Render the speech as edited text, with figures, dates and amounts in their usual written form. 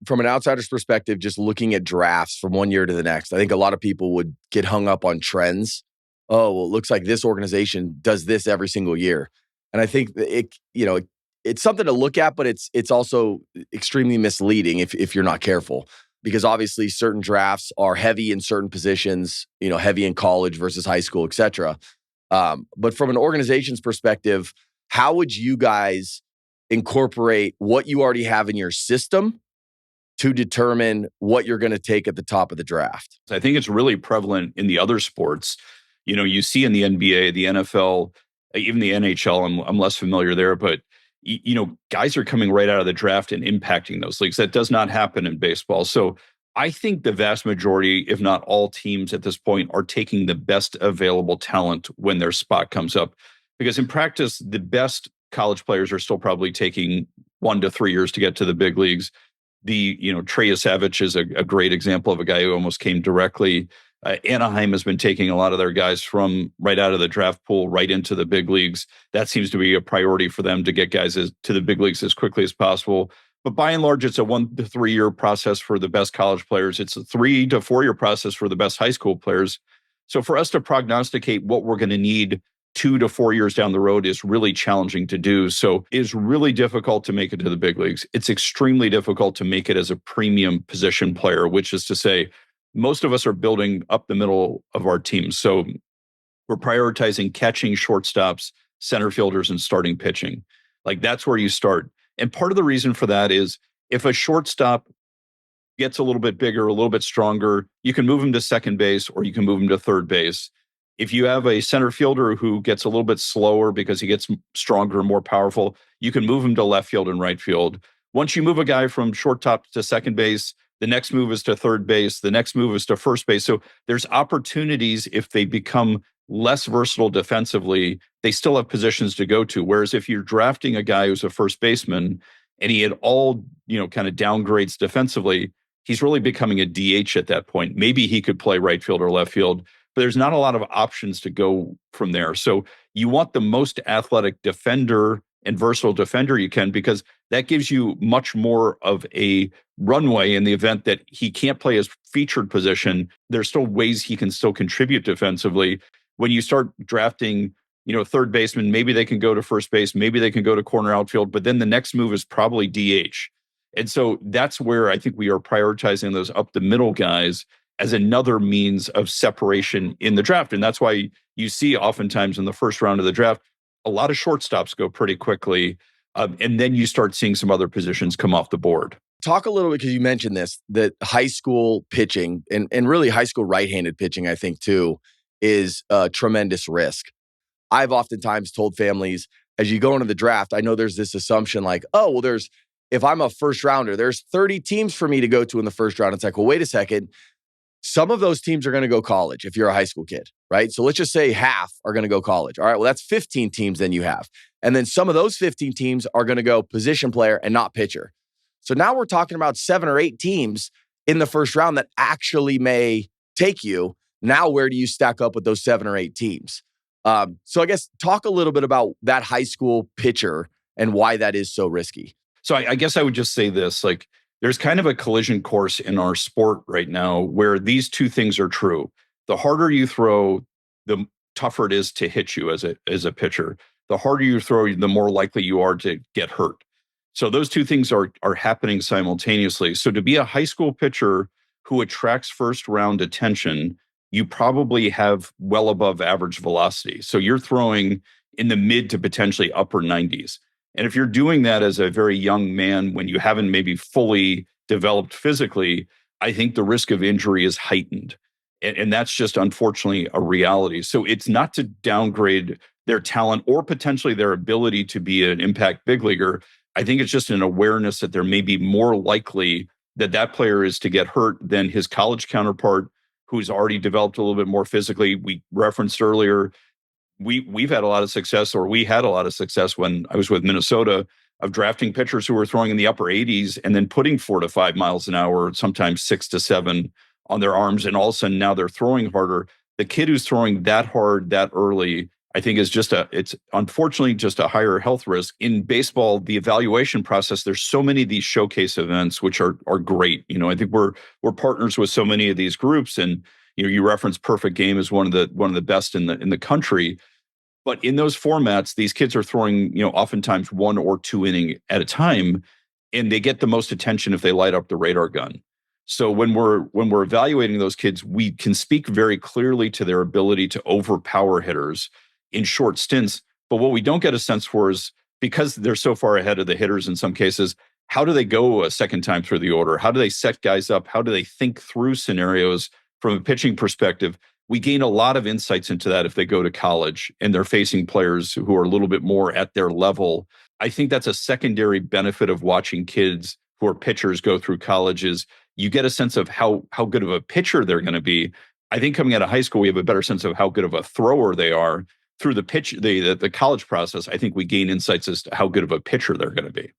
from an outsider's perspective, just looking at drafts from one year to the next, I think a lot of people would get hung up on trends. Oh, well, it looks like this organization does this every single year. And I think it's something to look at, but it's also extremely misleading if you're not careful, because obviously certain drafts are heavy in certain positions, heavy in college versus high school, et cetera. But from an organization's perspective, how would you guys incorporate what you already have in your system to determine what you're going to take at the top of the draft? I think it's really prevalent in the other sports. You see in the NBA, the NFL, even the NHL, I'm less familiar there, but guys are coming right out of the draft and impacting those leagues. That does not happen in baseball. So I think the vast majority, if not all teams at this point, are taking the best available talent when their spot comes up. Because in practice, the best college players are still probably taking 1 to 3 years to get to the big leagues. Trey Savage is a great example of a guy who almost came directly. Anaheim has been taking a lot of their guys from right out of the draft pool right into the big leagues. That seems to be a priority for them, to get guys to the big leagues as quickly as possible. But by and large, it's a 1 to 3 year process for the best college players. It's a 3 to 4 year process for the best high school players. So for us to prognosticate what we're going to need 2 to 4 years down the road is really challenging to do. So it's really difficult to make it to the big leagues. It's extremely difficult to make it as a premium position player, which is to say, most of us are building up the middle of our team. So we're prioritizing catching, shortstops, center fielders, and starting pitching. Like, that's where you start. And part of the reason for that is if a shortstop gets a little bit bigger, a little bit stronger, you can move him to second base or you can move him to third base. If you have a center fielder who gets a little bit slower because he gets stronger and more powerful, you can move him to left field and right field. Once you move a guy from shortstop to second base, the next move is to third base. The next move is to first base. So there's opportunities. If they become less versatile defensively, they still have positions to go to. Whereas if you're drafting a guy who's a first baseman and he had all, kind of downgrades defensively, he's really becoming a DH at that point. Maybe he could play right field or left field, but there's not a lot of options to go from there. So you want the most athletic defender and versatile defender you can, because that gives you much more of a runway in the event that he can't play his featured position. There's still ways he can still contribute defensively. When you start drafting, third baseman, maybe they can go to first base, maybe they can go to corner outfield, but then the next move is probably DH. And so that's where I think we are prioritizing those up the middle guys as another means of separation in the draft. And that's why you see oftentimes in the first round of the draft, a lot of shortstops go pretty quickly. And then you start seeing some other positions come off the board. Talk a little bit, because you mentioned this, that high school pitching and really high school right-handed pitching, I think too, is a tremendous risk. I've oftentimes told families, as you go into the draft, I know there's this assumption like, oh, well, if I'm a first rounder, there's 30 teams for me to go to in the first round. It's like, well, wait a second. Some of those teams are going to go college if you're a high school kid, right? So let's just say half are going to go college. All right, well, that's 15 teams then you have. And then some of those 15 teams are going to go position player and not pitcher. So now we're talking about 7 or 8 teams in the first round that actually may take you. Now, where do you stack up with those 7 or 8 teams? So I guess talk a little bit about that high school pitcher and why that is so risky. So I guess I would just say this, like, there's kind of a collision course in our sport right now where these two things are true. The harder you throw, the tougher it is to hit you as a pitcher. The harder you throw, the more likely you are to get hurt. So those two things are happening simultaneously. So to be a high school pitcher who attracts first round attention, you probably have well above average velocity. So you're throwing in the mid to potentially upper 90s. And if you're doing that as a very young man, when you haven't maybe fully developed physically, I think the risk of injury is heightened. And that's just unfortunately a reality. So it's not to downgrade their talent or potentially their ability to be an impact big leaguer. I think it's just an awareness that there may be more likely that player is to get hurt than his college counterpart who's already developed a little bit more physically. We referenced earlier, we've had a lot of success, or we had a lot of success when I was with Minnesota, of drafting pitchers who were throwing in the upper 80s and then putting 4 to 5 miles an hour, sometimes 6 to 7 on their arms. And all of a sudden now they're throwing harder. The kid who's throwing that hard that early, I think is it's unfortunately just a higher health risk. In baseball, the evaluation process, there's so many of these showcase events, which are great. I think we're partners with so many of these groups. And, you reference Perfect Game as one of the best in the country. But in those formats, these kids are throwing, oftentimes 1 or 2 inning at a time, and they get the most attention if they light up the radar gun. So when we're evaluating those kids, we can speak very clearly to their ability to overpower hitters in short stints. But what we don't get a sense for is, because they're so far ahead of the hitters in some cases, how do they go a second time through the order? How do they set guys up? How do they think through scenarios from a pitching perspective? We gain a lot of insights into that if they go to college and they're facing players who are a little bit more at their level. I think that's a secondary benefit of watching kids who are pitchers go through college, is you get a sense of how good of a pitcher they're going to be. I think coming out of high school, we have a better sense of how good of a thrower they are. Through the college process, I think we gain insights as to how good of a pitcher they're going to be.